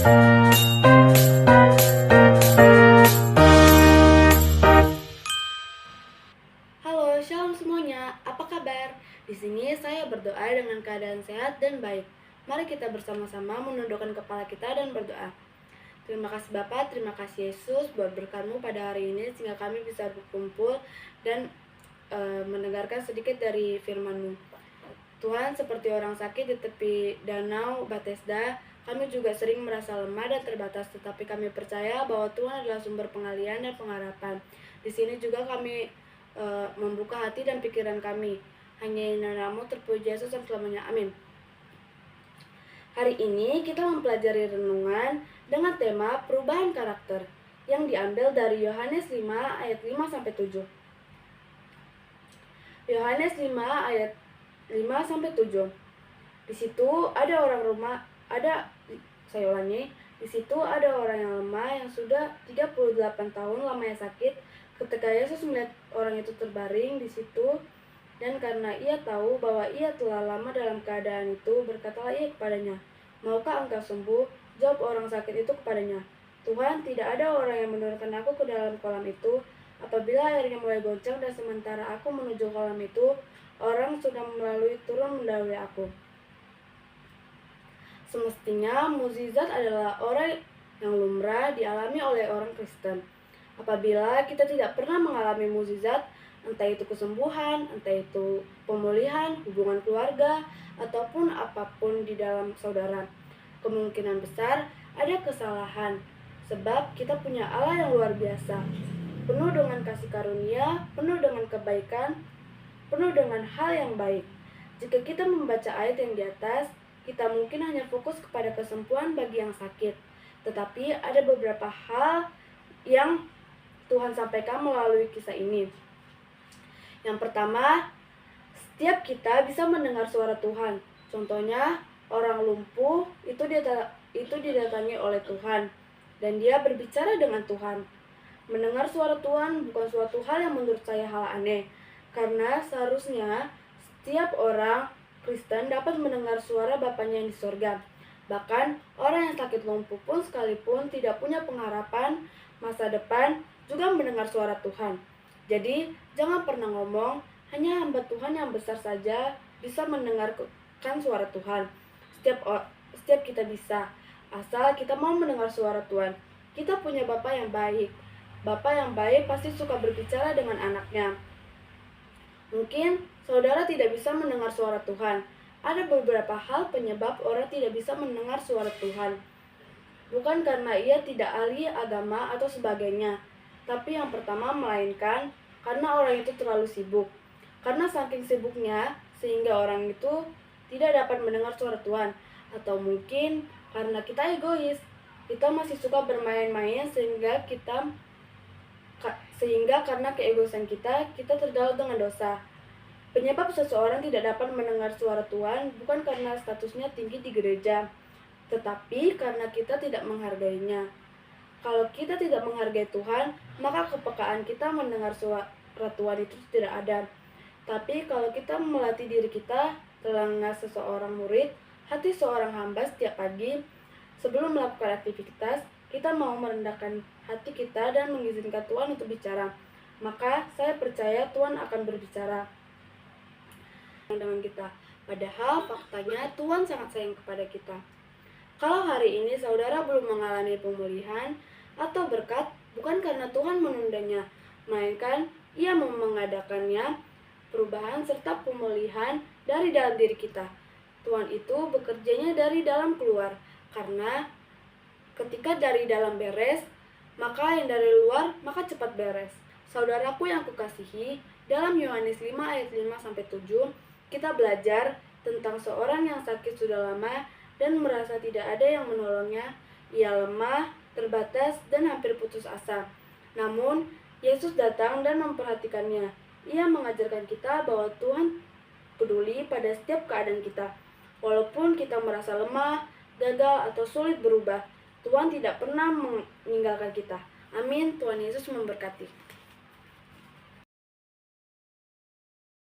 Halo, shalom semuanya. Apa kabar? Di sini saya berdoa dengan keadaan sehat dan baik. Mari kita bersama-sama menundukkan kepala kita dan berdoa. Terima kasih Bapak, terima kasih Yesus buat berkat-Mu pada hari ini sehingga kami bisa berkumpul dan mendengarkan sedikit dari firman-Mu. Tuhan, seperti orang sakit di tepi danau Bethesda, kami juga sering merasa lemah dan terbatas, tetapi kami percaya bahwa Tuhan adalah sumber pengalihan dan pengharapan. Di sini juga kami membuka hati dan pikiran kami. Hanya nama-Mu terpuji Yesus dan selamanya. Amin. Hari ini kita mempelajari renungan dengan tema perubahan karakter yang diambil dari Yohanes 5 ayat 5 sampai 7. Yohanes 5 ayat 5 sampai 7. Di situ ada Di situ ada orang yang lemah yang sudah 38 tahun lamanya sakit. Ketika Yesus melihat orang itu terbaring di situ, dan karena ia tahu bahwa ia telah lama dalam keadaan itu, berkatalah ia kepadanya, "Maukah engkau sembuh?" Jawab orang sakit itu kepadanya, "Tuhan, tidak ada orang yang menurunkan aku ke dalam kolam itu. Apabila airnya mulai goncang dan sementara aku menuju kolam itu, orang sudah turun mendahului aku." Semestinya mukjizat adalah orang yang lumrah dialami oleh orang Kristen. Apabila kita tidak pernah mengalami mukjizat, entah itu kesembuhan, entah itu pemulihan, hubungan keluarga, ataupun apapun di dalam saudara, kemungkinan besar ada kesalahan, sebab kita punya Allah yang luar biasa, penuh dengan kasih karunia, penuh dengan kebaikan, penuh dengan hal yang baik. Jika kita membaca ayat yang di atas, kita mungkin hanya fokus kepada kesembuhan bagi yang sakit, tetapi ada beberapa hal yang Tuhan sampaikan melalui kisah ini. Yang pertama, setiap kita bisa mendengar suara Tuhan. Contohnya, orang lumpuh itu didatangi oleh Tuhan, dan dia berbicara dengan Tuhan. Mendengar suara Tuhan bukan suatu hal yang menurut saya hal aneh, karena seharusnya setiap orang Kristen dapat mendengar suara Bapanya yang di sorga. Bahkan, orang yang sakit lumpuh pun sekalipun tidak punya pengharapan masa depan, juga mendengar suara Tuhan. Jadi, jangan pernah ngomong, hanya hamba Tuhan yang besar saja bisa mendengarkan suara Tuhan. Setiap kita bisa, asal kita mau mendengar suara Tuhan. Kita punya Bapa yang baik. Bapa yang baik pasti suka berbicara dengan anaknya. Mungkin saudara tidak bisa mendengar suara Tuhan. Ada beberapa hal penyebab orang tidak bisa mendengar suara Tuhan. Bukan karena ia tidak ahli agama atau sebagainya, tapi yang pertama melainkan karena orang itu terlalu sibuk. Karena saking sibuknya sehingga orang itu tidak dapat mendengar suara Tuhan. Atau mungkin karena kita egois. Kita masih suka bermain-main sehingga karena keegoisan kita tergaul dengan dosa. Penyebab seseorang tidak dapat mendengar suara Tuhan bukan karena statusnya tinggi di gereja, tetapi karena kita tidak menghargainya. Kalau kita tidak menghargai Tuhan, maka kepekaan kita mendengar suara Tuhan itu tidak ada. Tapi kalau kita melatih diri kita, telinga seseorang murid, hati seorang hamba setiap pagi, sebelum melakukan aktivitas, kita mau merendahkan hati kita dan mengizinkan Tuhan untuk bicara, maka saya percaya Tuhan akan berbicara dengan kita. Padahal faktanya Tuhan sangat sayang kepada kita. Kalau hari ini saudara belum mengalami pemulihan atau berkat, bukan karena Tuhan menundanya, melainkan Ia mengadakannya perubahan serta pemulihan dari dalam diri kita. Tuhan itu bekerjanya dari dalam keluar, karena ketika dari dalam beres, maka yang dari luar maka cepat beres. Saudaraku yang kukasihi, dalam Yohanes 5 ayat 5-7, kita belajar tentang seorang yang sakit sudah lama dan merasa tidak ada yang menolongnya. Ia lemah, terbatas, dan hampir putus asa. Namun, Yesus datang dan memperhatikannya. Ia mengajarkan kita bahwa Tuhan peduli pada setiap keadaan kita. Walaupun kita merasa lemah, gagal, atau sulit berubah, Tuhan tidak pernah meninggalkan kita. Amin. Tuhan Yesus memberkati.